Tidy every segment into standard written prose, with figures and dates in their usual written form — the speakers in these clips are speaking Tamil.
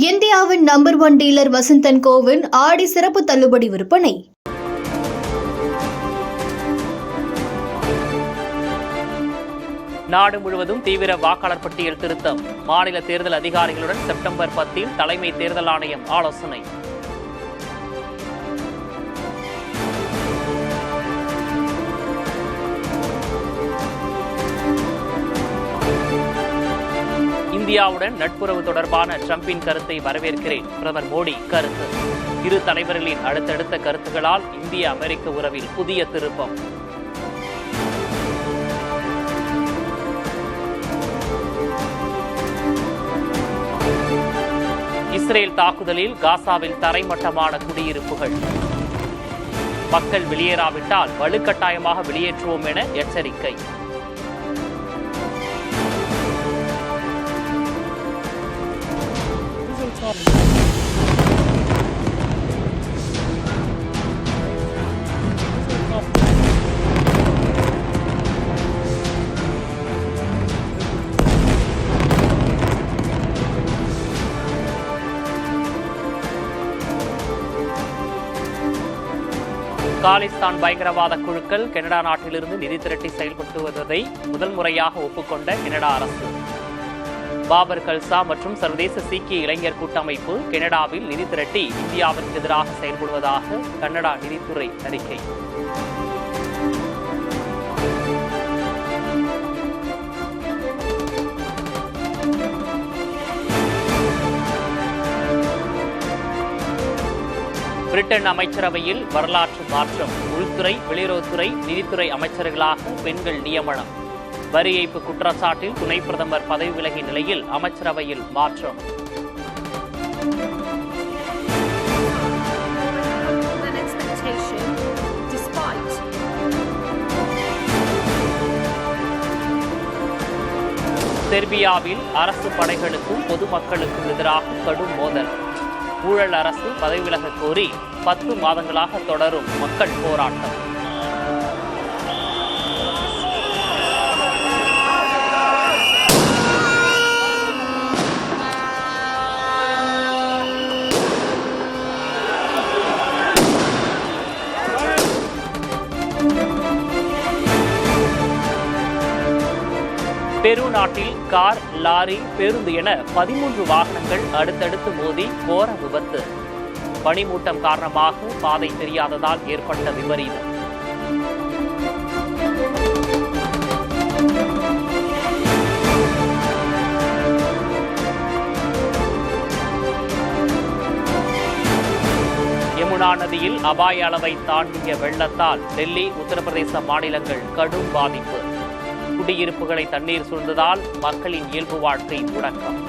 இந்தியாவின் number 1 dealer Vasanth and CoWIN ஆடி சிறப்பு தள்ளுபடி விற்பனை. நாடு முழுவதும் தீவிர வாக்காளர் பட்டியல் திருத்தம். மாநில தேர்தல் அதிகாரிகளுடன் செப்டம்பர் 10 தலைமை தேர்தல் ஆணையம் ஆலோசனை. இந்தியாவுடன் நட்புறவு தொடர்பான ட்ரம்பின் கருத்தை வரவேற்கிறேன். பிரதமர் மோடி கருத்து. இரு தலைவர்களின் அடுத்தடுத்த கருத்துகளால் இந்திய அமெரிக்க உறவில் புதிய திருப்பம். இஸ்ரேல் தாக்குதலில் காசாவில் தரைமட்டமான குடியிருப்புகள். மக்கள் வெளியேறாவிட்டால் வலுக்கட்டாயமாக வெளியேற்றுவோம் என எச்சரிக்கை. காலிஸ்தான் பயங்கரவாத குழுக்கள் கனடா நாட்டிலிருந்து நிதி திரட்டி செயல்பட்டு வருவதை முதல் முறையாக ஒப்புக்கொண்ட கனடா அரசு. பாபர் கல்சா மற்றும் சர்வதேச சீக்கிய இளைஞர் கூட்டமைப்பு கனடாவில் நிதி திரட்டி இந்தியாவிற்கு எதிராக செயல்படுவதாக கனடா நிதித்துறை அறிக்கை. பிரிட்டன் அமைச்சரவையில் வரலாற்று மாற்றம். உள்துறை, வெளியுறவுத்துறை, நிதித்துறை அமைச்சர்களாக பெண்கள் நியமனம். வரி ஏய்ப்பு குற்றச்சாட்டில் துணை பிரதமர் பதவி விலகிய நிலையில் அமைச்சரவையில் மாற்றம். செர்பியாவில் அரசு படைகளுக்கும் பொதுமக்களுக்கும் எதிராக கடும் மோதல். ஊழல் அரசு பதவி விலக கோரி 10 மாதங்களாக தொடரும் மக்கள் போராட்டம். பெரு நாட்டில் கார், லாரி, பேருந்து என 13 வாகனங்கள் அடுத்தடுத்து மோதி கோர விபத்து. பனிமூட்டம் காரணமாக பாதை தெரியாததால் ஏற்பட்ட விபரீதம். யமுனா நதியில் அபாய அளவை தாண்டிய வெள்ளத்தால் டெல்லி, உத்தரப்பிரதேச மாநிலங்கள் கடும் பாதிப்பு. குடியிருப்புகளை தண்ணீர் சூழ்ந்ததால் மக்களின் இயல்பு வாழ்க்கை முடக்கம்.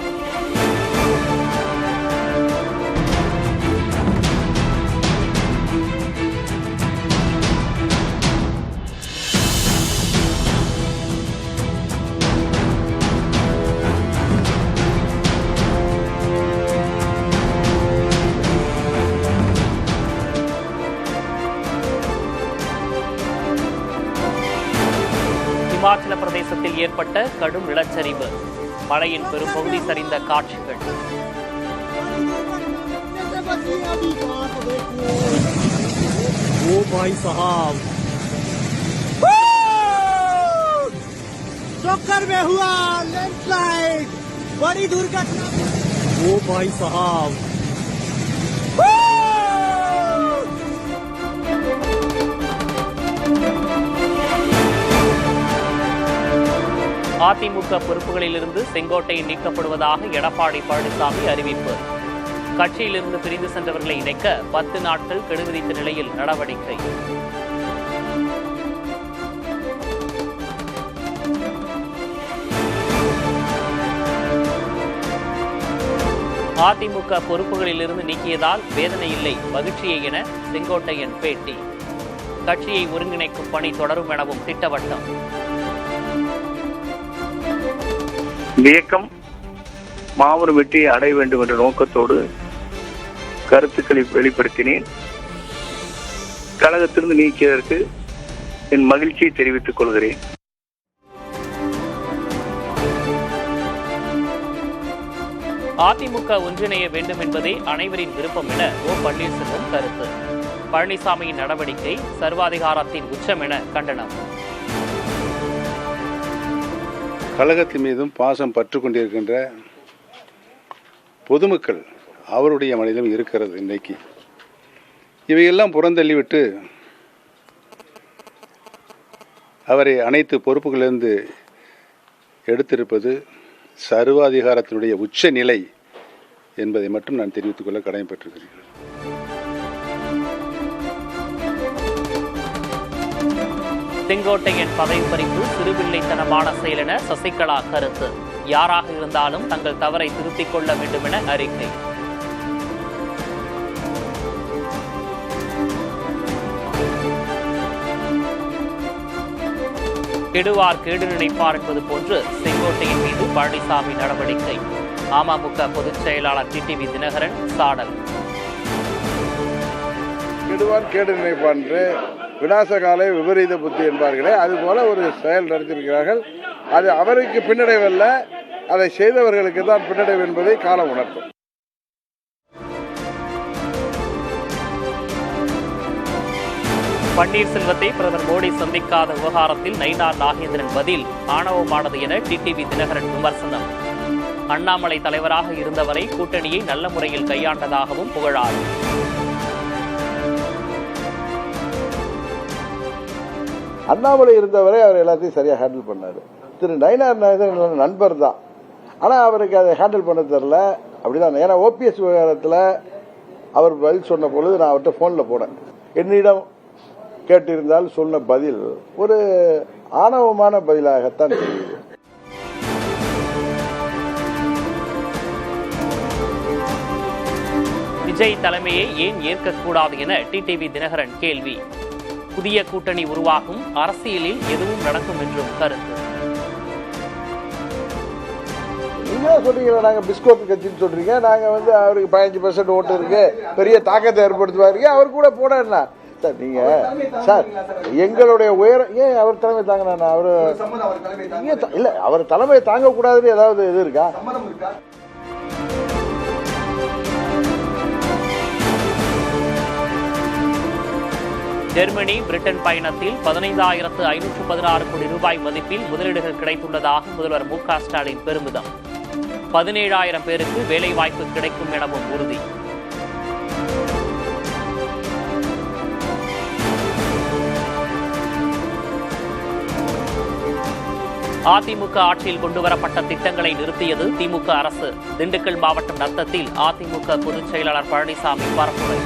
இமாச்சல பிரதேசத்தில் ஏற்பட்ட கடும் நிலச்சரிவு. மழையின் பெரும்பகுதி சரிந்த காட்சிகள். टक्कर में हुआ लैंडस्लाइड, बड़ी दुर्घटना. ओ भाई साहब, அதிமுக பொறுப்புகளிலிருந்து செங்கோட்டையன் நீக்கப்படுவதாக எடப்பாடி பழனிசாமி அறிவிப்பு. கட்சியிலிருந்து பிரிந்து சென்றவர்களை இணைக்க 10 நாட்கள் கெடு விதித்த நிலையில் நடவடிக்கை. அதிமுக பொறுப்புகளிலிருந்து நீக்கியதால் வேதனை இல்லை, மகிழ்ச்சியை என செங்கோட்டையன் பேட்டி. கட்சியை ஒருங்கிணைக்கும் பணி தொடரும் எனவும் திட்டவட்டம். இந்த இயக்கம் மாபெரும் வெற்றியை அடைய வேண்டும் என்ற நோக்கத்தோடு கருத்துக்களை வெளிப்படுத்தினேன். கழகத்திலிருந்து நீக்கியதற்கு என் மகிழ்ச்சியை தெரிவித்துக் கொள்கிறேன். அதிமுக ஒன்றிணைய வேண்டும் என்பதே அனைவரின் விருப்பம் என ஓ பன்னீர்செல்வம் கருத்து. பழனிசாமியின் நடவடிக்கை சர்வாதிகாரத்தின் உச்சம் என கண்டனம். கழகத்தின் மீதும் பாசம் பற்று கொண்டிருக்கின்ற பொதுமக்கள் அவருடைய மனதிலும் இருக்கிறது. இன்றைக்கு இவையெல்லாம் புறந்தள்ளிவிட்டு அவரை அனைத்து பொறுப்புகளிலிருந்து எடுத்திருப்பது சர்வாதிகாரத்தினுடைய உச்ச நிலை என்பதை மட்டும் நான் தெரிவித்துக் கொள்ள கடமைப்பட்டிருக்கிறேன். செங்கோட்டையன் பதவி பறிப்பு சிறுபிள்ளைத்தனமான செயல் என சசிகலா கருத்து. யாராக இருந்தாலும் தங்கள் தவறை திருத்திக் கொள்ள வேண்டும் என அறிக்கை. கெடுவார் கேடு நினைப்பார் என்பது போன்று செங்கோட்டையின் மீது பழனிசாமி நடவடிக்கை. அமமுக பொதுச் செயலாளர் டிடிவி தினகரன் சாடல். கெடுவான் கேடு நினைப்பான் என்று விநாசகாலை விபரீத புத்தி என்பார்களே, அதுபோல ஒரு செயல் நடத்தியிருக்கிறார்கள். அது அவருக்கு பின்னடைவல்ல, அதை செய்தவர்களுக்கு தான் பின்னடைவு என்பதை காலம் உணர்த்தும். பன்னீர்செல்வத்தை பிரதமர் மோடி சந்திக்காத விவகாரத்தில் நயினார் நாகேந்திரன் பதில் ஆணவமானது என டிடிவி தினகரன் விமர்சனம். அண்ணாமலை தலைவராக இருந்தவரை கூட்டணியை நல்ல முறையில் கையாண்டதாகவும் புகழார். அண்ணாமலை இருந்தவரை அவர் எல்லாத்தையும் சரியாக ஹேண்டில் பண்ணாரு. திரு நயினார் நாகேந்திரன் நண்பர் தான், ஆனால் அவருக்கு அதை ஹேண்டில் பண்ண தெரியல. அப்படிதான். ஏன்னா ஓபிஎஸ் விவகாரத்தில் அவர் பதில் சொன்ன பொழுது நான் அவர்கிட்ட ஃபோனில் போனேன். என்னிடம் கேட்டிருந்தால் சொன்ன பதில் ஒரு ஆணவமான பதிலாகத்தான் தெரியுது. விஜய் தலைமையை ஏன் ஏற்கக்கூடாது என டிடிவி தினகரன் கேள்வி. புதிய கூட்டணி உருவாகும், அரசியலில் எதுவும் நடக்கும் என்றும் கருத்து. நீங்க சொல்றீங்களா, நாங்க பிஸ்கோத் கட்சின்னு சொல்றீங்க, நாங்க அவருக்கு 15% ஓட்டு இருக்கு, பெரிய தாக்கத்தை ஏற்படுத்துவாரு, அவர் கூட போனா சார். நீங்க சார் எங்களுடைய உயரம் ஏன் அவர் தலைமை தாங்கினா அவரு இல்ல, அவர் தலைமை தாங்க கூடாதுன்னு ஏதாவது இது இருக்கா? ஜெர்மனி பிரிட்டன் பயணத்தில் 15,516 கோடி ரூபாய் மதிப்பில் முதலீடுகள் கிடைத்துள்ளதாக முதல்வர் மு க ஸ்டாலின் பெருமிதம். 17,000 பேருக்கு வேலைவாய்ப்பு கிடைக்கும் எனவும் உறுதி. அதிமுக ஆட்சியில் கொண்டுவரப்பட்ட திட்டங்களை நிறுத்தியது திமுக அரசு. திண்டுக்கல் மாவட்டம் நத்தத்தில் அதிமுக பொதுச் செயலாளர் பழனிசாமி பரப்புரை.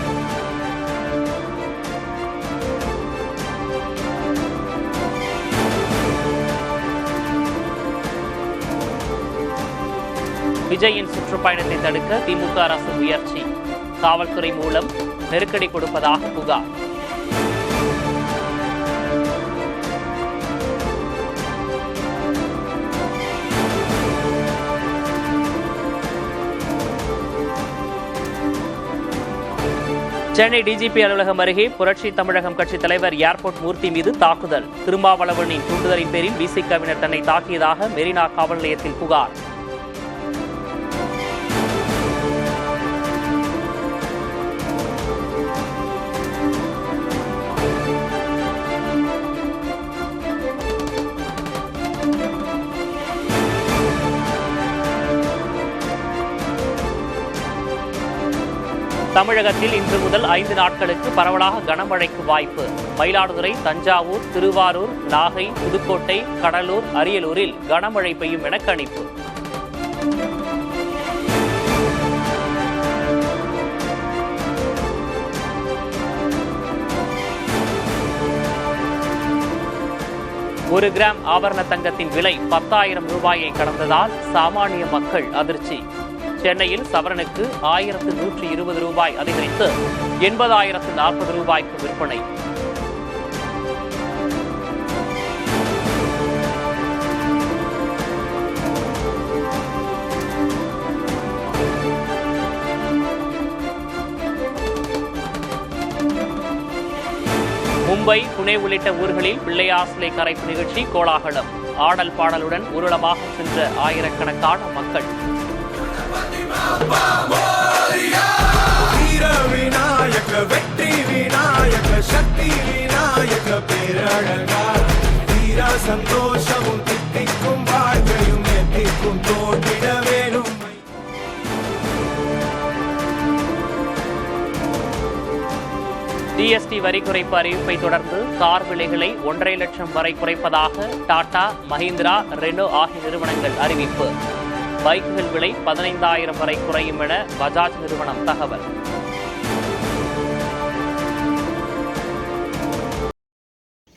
விஜயின் சுற்றுப்பயணத்தை தடுக்க திமுக அரசு முயற்சி. காவல்துறை மூலம் நெருக்கடி கொடுப்பதாக புகார். சென்னை டிஜிபி அலுவலகம் அருகே புரட்சி தமிழகம் கட்சித் தலைவர் ஏர்போர்ட் மூர்த்தி மீது தாக்குதல். திருமாவளவனின் தூண்டுதலின் பேரில் விசிகவினர் தன்னை தாக்கியதாக மெரினா காவல் நிலையத்தில் புகார். தமிழகத்தில் இன்று முதல் 5 நாட்களுக்கு பரவலாக கனமழைக்கு வாய்ப்பு. மயிலாடுதுறை, தஞ்சாவூர், திருவாரூர், நாகை, புதுக்கோட்டை, கடலூர், அரியலூரில் கனமழை பெய்யும் என கணிப்பு. ஒரு கிராம் ஆபரண தங்கத்தின் விலை 10,000 ரூபாயை கடந்ததால் சாமானிய மக்கள் அதிர்ச்சி. சென்னையில் சவரனுக்கு 1,120 ரூபாய் அதிகரித்து 80,040 ரூபாய்க்கு விற்பனை. மும்பை, புனே உள்ளிட்ட ஊர்களில் பிள்ளையார் சிலை கரைப்பு நிகழ்ச்சி கோலாகலம். ஆடல் பாடலுடன் ஊர்வலமாக சென்ற ஆயிரக்கணக்கான மக்கள். வீர விநாயக வெற்றி விநாயக சக்தி விநாயக பேரழகா வீரா சந்தோஷமும் தித்திக்கும் வாழ்க்கையும் எத்திக்கும் தோன்றிட வேணும். ஜிஎஸ்டி வரி குறைப்பு அறிவிப்பை தொடர்ந்து கார் விலைகளை 1.5 லட்சம் வரை குறைப்பதாக டாடா, மஹிந்திரா, ரெனோ ஆகிய நிறுவனங்கள் அறிவிப்பு. பைக்குகள் விலை 15,000 வரை குறையும் என பஜாஜ் நிறுவனம் தகவல்.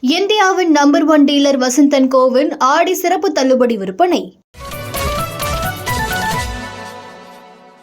இந்தியாவின் number 1 dealer Vasanth and CoWIN ஆடி சிறப்பு தள்ளுபடி விற்பனை.